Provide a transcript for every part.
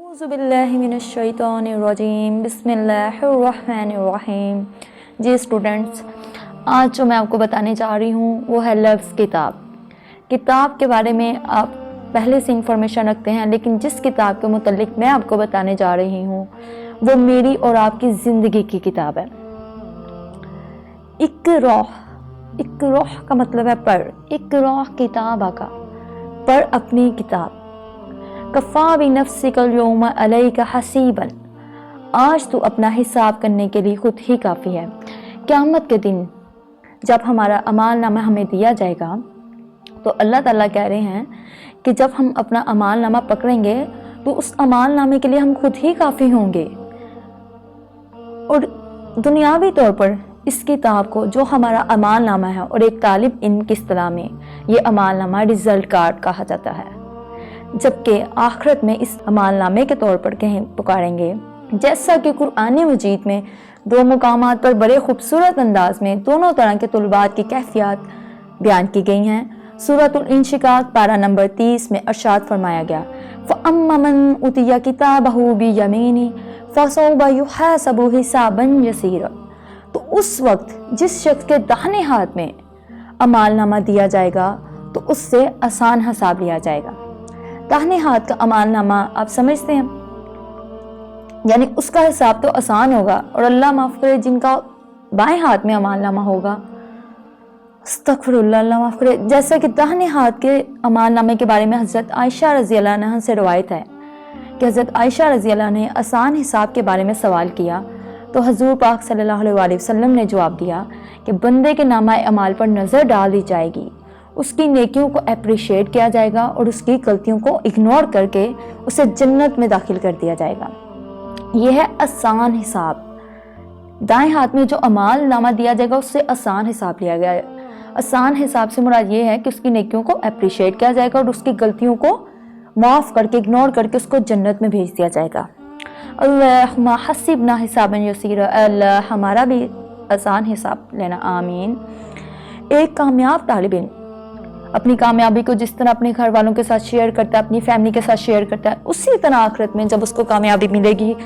अऊज़ु बिल्लाहि मिनश्शैतानिर्रजीम बिस्मिल्लाहिर्रहमानिर्रहीम। जी स्टूडेंट्स, आज जो मैं आपको बताने जा रही हूँ वो है लफ्ज़ किताब। किताब के बारे में आप पहले से इंफॉर्मेशन रखते हैं, लेकिन जिस किताब के मुतल्लिक मैं आपको बताने जा रही हूँ वो मेरी और आपकी ज़िंदगी की किताब है। इक़रा का मतलब है पढ़। इक़रा किताब का, पढ़ अपनी किताब। कफ़ा बिनफ़्सिकल यौमा अलैका हसीबन, आज तू अपना हिसाब करने के लिए खुद ही काफ़ी है। क़यामत के दिन जब हमारा अमाल नामा हमें दिया जाएगा तो अल्लाह ताला कह रहे हैं कि जब हम अपना अमाल नामा पकड़ेंगे तो उस अमाल नामे के लिए हम खुद ही काफ़ी होंगे। और दुनियावी तौर पर इस किताब को, जो हमारा अमाल नामा है और एक तालिब इल्म की इस्तिलाह में ये अमाल नामा रिज़ल्ट कार्ड कहा जाता है, जबकि आखिरत में इस अमाल नामे के तौर पर कहीं पुकारेंगे। जैसा कि कुरान मजीद में दो मुकामात पर बड़े खूबसूरत अंदाज में दोनों तरह के तुलबात की कैफियत बयान की गई हैं। सूरतुल इंशिकाक पारा नंबर 30 में इरशाद फरमाया गया, फ़अम्मा मन उतिया किताबहु बियमीनी फ़सौफ युहासबु हिसाबन यसीरा। तो उस वक्त जिस शख्स के दाहिने हाथ में अमाल नामा दिया जाएगा तो उससे आसान हिसाब लिया जाएगा। दाहिने हाथ का अमाल नामा आप समझते हैं, यानी उसका हिसाब तो आसान होगा। और अल्लाह माफ़ करे जिनका बाएं हाथ में अमाल नामा होगा, अस्तगफिरुल्लाह, अल्लाह माफ़ करे। जैसे कि दाहिने हाथ के अमाल नामे के बारे में हज़रत आयशा रज़ी अल्लाह अन्हा से रवायत है कि हज़रत आयशा रज़ी अल्लाह ने आसान हिसाब के बारे में सवाल किया तो हज़ूर पाक सल्लल्लाहु अलैहि वसल्लम ने जवाब दिया कि बंदे के नामा अमाल पर नज़र डाल दी जाएगी, उसकी नेकियों को अप्रिशिएट किया जाएगा और उसकी गलतियों को इग्नोर करके उसे जन्नत में दाखिल कर दिया जाएगा। यह है आसान हिसाब। दाएं हाथ में जो अमाल नामा दिया जाएगा उससे आसान हिसाब लिया गया है। आसान हिसाब से मुराद ये है कि उसकी नेकियों को अप्रिशिएट किया जाएगा और उसकी गलतियों को माफ़ करके, इग्नोर करके उसको जन्नत में भेज दिया जाएगा। अल्लाहुम्मा हसिबना हिसाबन यसीरा, अल्लाह हमारा भी आसान हिसाब लेना, आमीन। एक कामयाब तालिब इल्म अपनी कामयाबी को जिस तरह अपने घर वालों के साथ शेयर करता है, अपनी फैमिली के साथ शेयर करता है, उसी तरह आखिरत में जब उसको कामयाबी मिलेगी,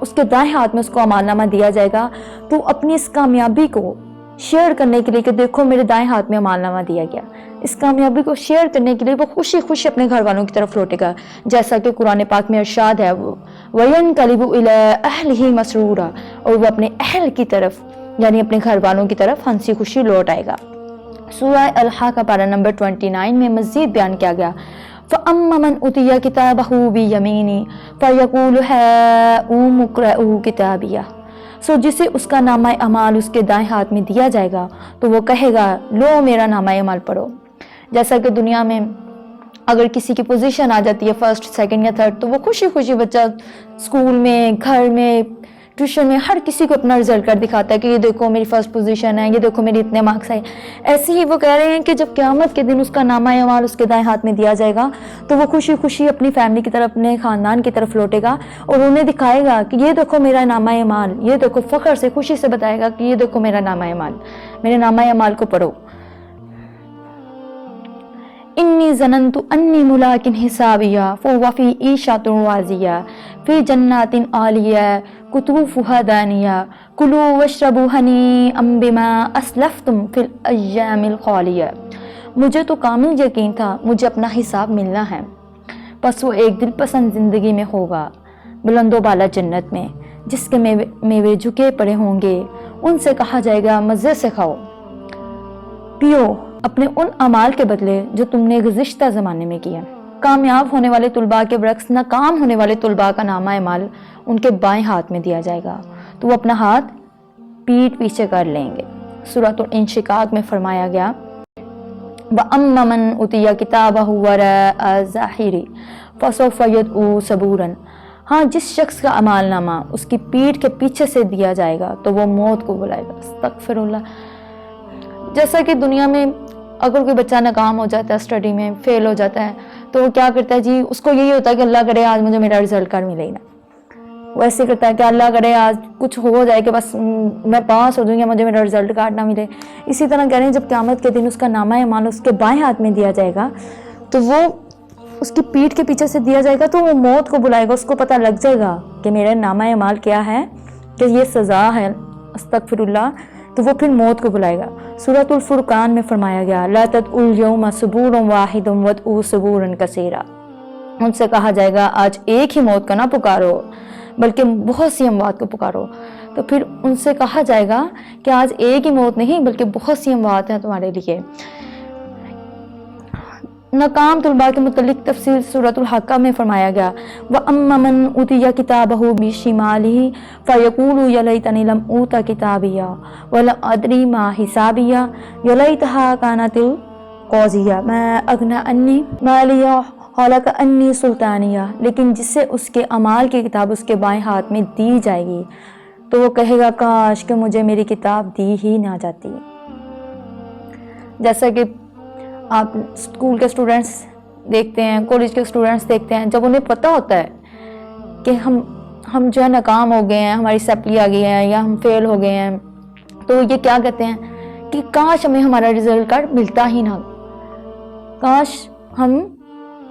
उसके दाएं हाथ में उसको अमालनामा दिया जाएगा, तो अपनी इस कामयाबी को शेयर करने के लिए कि देखो मेरे दाएं हाथ में अमालनामा दिया गया, इस कामयाबी को शेयर करने के लिए वो खुशी खुशी अपने घर वालों की तरफ लौटेगा। जैसा कि कुरान पाक में इरशाद है, वयनकलिबु इला अहलिही मसरूरा, और वो अपने अहल की तरफ यानी अपने घर वालों की तरफ हंसी खुशी लौट आएगा। सूरह अल-हा का पारा नंबर 29 में मज़ीद बयान किया गया, फ़अम्मा मन उतिया किताबहु बियमीनी फ़यक़ूलु हाउम इक़्रऊ किताबिया। सो जिसे उसका नामा अमाल उसके दाएं हाथ में दिया जाएगा तो वो कहेगा, लो मेरा नामा अमाल पढ़ो। जैसा कि दुनिया में अगर किसी की पोजीशन आ जाती है फर्स्ट, सेकंड या थर्ड, तो वो खुशी खुशी बच्चा स्कूल में, घर में, ट्यूशन में हर किसी को अपना रिजल्ट कर दिखाता है कि ये देखो मेरी फर्स्ट पोजीशन है, ये देखो मेरे इतने मार्क्स आए। ऐसे ही वो कह रहे हैं कि जब क़यामत के दिन उसका नामा अमाल उसके दाएं हाथ में दिया जाएगा तो वो खुशी खुशी अपनी फैमिली की तरफ, अपने ख़ानदान की तरफ लौटेगा और उन्हें दिखाएगा कि ये देखो मेरा नामा अमाल, ये देखो, फ़ख्र से खुशी से बताएगा कि ये देखो मेरा नामा अमाल, मेरे नामा अमाल को पढ़ो। इन्नी ज़नन्तु अन्नी मुलाकिन हिसाबिया फ़हुवा फ़ी ईशातिन राज़िया फ़ी जन्नातिन आलिया कुतूफ़ुहा दानिया कुलू वशरबू हनीअम बिमा अस्लफ़्तुम फ़िल अय्यामिल ख़ालिया। मुझे तो कामिल यकीन था मुझे अपना हिसाब मिलना है, बस वो एक दिलपसंद ज़िंदगी में होगा, बुलंदो बाला जन्नत में, जिसके मेवे झुके पड़े होंगे। उनसे कहा जाएगा, मज़े से खाओ पियो अपने उन अमाल के बदले जो तुमने गुज़िश्ता ज़माने में किया। कामयाब होने वाले तुलबा के बरक्स नाकाम होने वाले तुलबा का नामा अमाल उनके बाएं हाथ में दिया जाएगा तो वो अपना हाथ पीठ पीछे कर लेंगे। सूरतुल इंशिकाक में फरमाया गया, वअम्मा मन उतिया किताबहु वराअ ज़ाहिरी फ़सौफ़ यदऊ सबूरन। हाँ, जिस शख्स का अमाल नामा उसकी पीठ के पीछे से दिया जाएगा तो वो मौत को बुलाएगा। अस्तगफिरुल्लाह। जैसा कि दुनिया में अगर कोई बच्चा नाकाम हो जाता है, स्टडी में फेल हो जाता है, तो वो क्या करता है जी, उसको यही होता है कि अल्लाह करे आज मुझे मेरा रिजल्ट कार्ड मिले ही ना। वो ऐसे करता है कि अल्लाह करे आज कुछ हो जाए कि बस मैं पास हो जाऊँगी, मुझे मेरा रिजल्ट कार्ड ना मिले। इसी तरह कह रहे हैं जब क़यामत के दिन उसका नामा अमाल उसके बाएं हाथ में दिया जाएगा तो वो اس کی پیٹھ کے پیچھے سے دیا جائے گا تو وہ موت کو بلائے گا، اس کو پتہ لگ جائے گا کہ میرا نامہ اعمال کیا ہے، کہ یہ سزا ہے، استغفر اللہ، تو وہ پھر موت کو بلائے گا۔ سورۃ الفرقان میں فرمایا گیا لا تدعوا اليوم ثبورا واحدا وادعوا ثبورا کثیرا، ان سے کہا جائے گا آج ایک ہی موت کا نہ پکارو بلکہ بہت سی اموات کو پکارو۔ تو پھر ان سے کہا جائے گا کہ آج ایک ہی موت نہیں بلکہ بہت سی اموات ہیں تمہارے لیے۔ ناکام طلباء کے متعلق تفصیل سورۃ الحاقہ میں فرمایا گیا وَأَمَّا مَنْ أُوتِيَ كِتَابَهُ بِشِمَالِهِ فَيَقُولُ يَا لَيْتَنِي لَمْ أُوتَ كِتَابِيَهْ وَلَمْ أَدْرِ مَا حِسَابِيَهْ يَا لَيْتَهَا كَانَتِ الْقَاضِيَةَ مَا أَغْنَىٰ عَنِّي مَالِيَهْ هَلَكَ عَنِّي سُلْطَانِيَهْ، لیکن جس سے اس کے اعمال کی کتاب اس کے بائیں ہاتھ میں دی جائے گی تو وہ کہے گا کاش کہ مجھے میری کتاب دی ہی نہ جاتی۔ جیسا کہ آپ اسکول کے اسٹوڈنٹس دیکھتے ہیں، کالج کے اسٹوڈنٹس دیکھتے ہیں، جب انہیں پتہ ہوتا ہے کہ ہم جو ہے ناکام ہو گئے ہیں، ہماری سپلی آ گئی ہے یا ہم فیل ہو گئے ہیں، تو یہ کیا کہتے ہیں کہ کاش ہمیں ہمارا رزلٹ کارڈ ملتا ہی نہ، کاش ہم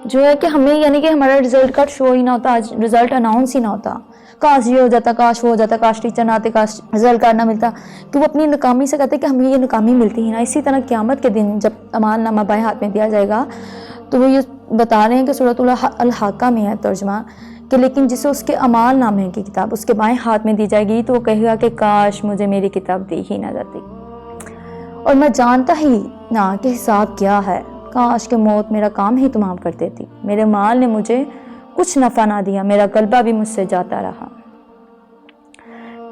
جو ہے کہ ہمیں یعنی کہ ہمارا رزلٹ کارڈ شو ہی نہ ہوتا، آج رزلٹ اناؤنس ہی نہ ہوتا، کاش یہ ہو جاتا، کاش وہ ہو جاتا، کاش ٹیچر نہ آتے، کاش رزلٹ کارڈ نہ ملتا، کہ وہ اپنی ناکامی سے کہتے ہیں کہ ہمیں یہ ناکامی ملتی ہی نہ۔ اسی طرح قیامت کے دن جب اعمال نامہ بائیں ہاتھ میں دیا جائے گا تو وہ یہ بتا رہے ہیں کہ سورۃ الحاقہ میں ہے ترجمہ کہ لیکن جسے اس کے اعمال نامے کی کتاب اس کے بائیں ہاتھ میں دی جائے گی تو وہ کہے گا کہ کاش مجھے میری کتاب دی ہی نہ جاتی اور میں جانتا ہی نہ کہ حساب کیا ہے، کاش کہ موت میرا کام ہی تمام کر دیتی، میرے مال نے مجھے کچھ نفع نہ دیا، میرا غلبہ بھی مجھ سے جاتا رہا۔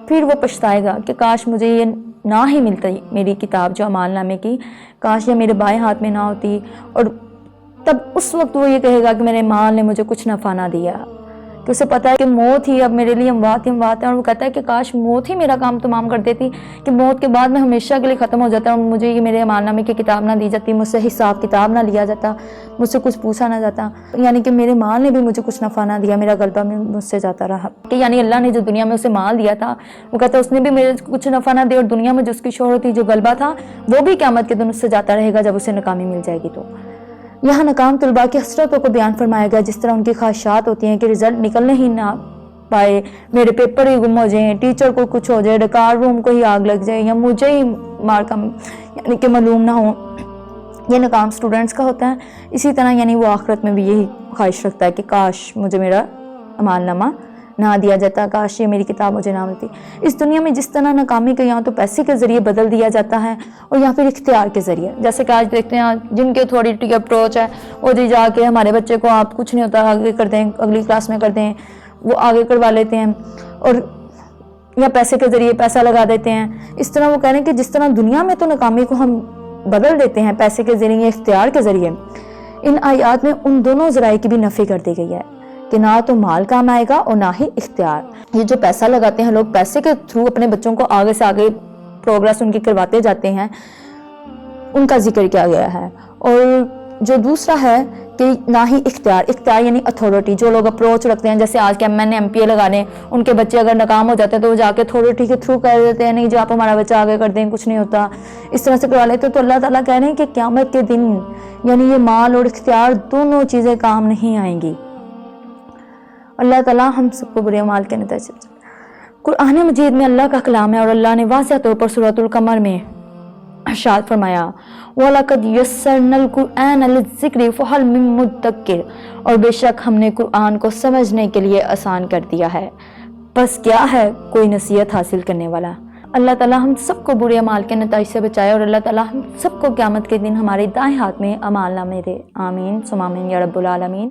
پھر وہ پچھتائے گا کہ کاش مجھے یہ نہ ہی ملتی میری کتاب جو اعمال نامے کی، کاش یہ میرے بائیں ہاتھ میں نہ ہوتی، اور تب اس وقت وہ یہ کہے گا کہ میرے مال نے مجھے کچھ نفع نہ دیا، کہ اسے پتہ ہے کہ موت ہی اب میرے لیے اموات ہی اموات ہے، اور وہ کہتا ہے کہ کاش موت ہی میرا کام تمام کر دیتی، کہ موت کے بعد میں ہمیشہ کے لیے ختم ہو جاتا اور مجھے یہ میرے اعمال نامے کی کتاب نہ دی جاتی، مجھ سے حساب کتاب نہ لیا جاتا، مجھ سے کچھ پوچھا نہ جاتا، یعنی کہ میرے مال نے بھی مجھے کچھ نفع نہ دیا، میرا غلبہ بھی مجھ سے جاتا رہا، کہ یعنی اللہ نے جو دنیا میں اسے مال دیا تھا وہ کہتا ہے اس نے بھی میرے کچھ نفع نہ دیا، اور دنیا میں جو اس کی شہرت تھی، جو غلبہ تھا، وہ بھی قیامت کے دن اس سے جاتا رہے گا جب اسے ناکامی مل جائے گی۔ تو یہاں ناکام طلباء کی حسرتوں کو بیان فرمایا گیا، جس طرح ان کی خواہشات ہوتی ہیں کہ رزلٹ نکلنے ہی نہ پائے، میرے پیپر ہی گم ہو جائیں، ٹیچر کو کچھ ہو جائے، ریکارڈ روم کو ہی آگ لگ جائے، یا مجھے ہی مارکا یعنی کہ معلوم نہ ہو، یہ ناکام اسٹوڈنٹس کا ہوتا ہے۔ اسی طرح یعنی وہ آخرت میں بھی یہی خواہش رکھتا ہے کہ کاش مجھے میرا اعمال نامہ نہ دیا جاتا، کاش یہ میری کتاب مجھے نہ ملتی۔ اس دنیا میں جس طرح ناکامی کو یہاں تو پیسے کے ذریعے بدل دیا جاتا ہے اور یہاں پھر اختیار کے ذریعے، جیسے کہ آج دیکھتے ہیں جن کے اتھارٹی اپروچ ہے وہ جی جا کے ہمارے بچے کو آپ کچھ نہیں ہوتا آگے کر دیں، اگلی کلاس میں کر دیں، وہ آگے کروا لیتے ہیں، اور یا پیسے کے ذریعے پیسہ لگا دیتے ہیں۔ اس طرح وہ کہہ رہے ہیں کہ جس طرح دنیا میں تو ناکامی کو ہم بدل دیتے ہیں پیسے کے ذریعے، اختیار کے ذریعے، ان آیات میں ان دونوں ذرائع کی بھی نفی کر دی گئی ہے کہ نہ تو مال کام آئے گا اور نہ ہی اختیار۔ یہ جو پیسہ لگاتے ہیں لوگ، پیسے کے تھرو اپنے بچوں کو آگے سے آگے پروگرس ان کی کرواتے جاتے ہیں، ان کا ذکر کیا گیا ہے۔ اور جو دوسرا ہے کہ نہ ہی اختیار یعنی اتھارٹی، جو لوگ اپروچ رکھتے ہیں، جیسے آج کے MPA لگا دیں، ان کے بچے اگر ناکام ہو جاتے ہیں تو وہ جا کے اتھارٹی کے تھرو کہہ دیتے ہیں نہیں جو آپ ہمارا بچہ آگے کر دیں، کچھ نہیں ہوتا، اس طرح سے کروا لیتے۔ تو اللہ تعالیٰ کہہ رہے ہیں کہ قیامت کے دن یعنی یہ مال اور اختیار دونوں چیزیں کام نہیں آئیں گی۔ اللہ تعالیٰ ہم سب کو برے اعمال کے نتائج۔ قرآن مجید میں اللہ کا کلام ہے اور اللہ نے واضح طور پر سورۃ القمر میں ارشاد فرمایا وَلَقَدْ يَسَّرْنَا الْقُرْآنَ لِلذِّكْرِ فَهَلْ مِن مُدَّكِّرٍ، اور بے شک ہم نے قرآن کو سمجھنے کے لیے آسان کر دیا ہے، بس کیا ہے کوئی نصیحت حاصل کرنے والا۔ اللہ تعالیٰ ہم سب کو برے اعمال کے نتائج سے بچائے اور اللہ تعالیٰ ہم سب کو قیامت کے دن ہمارے دائیں ہاتھ میں اعمال نامے دے۔ آمین ثم آمین یا رب العالمین۔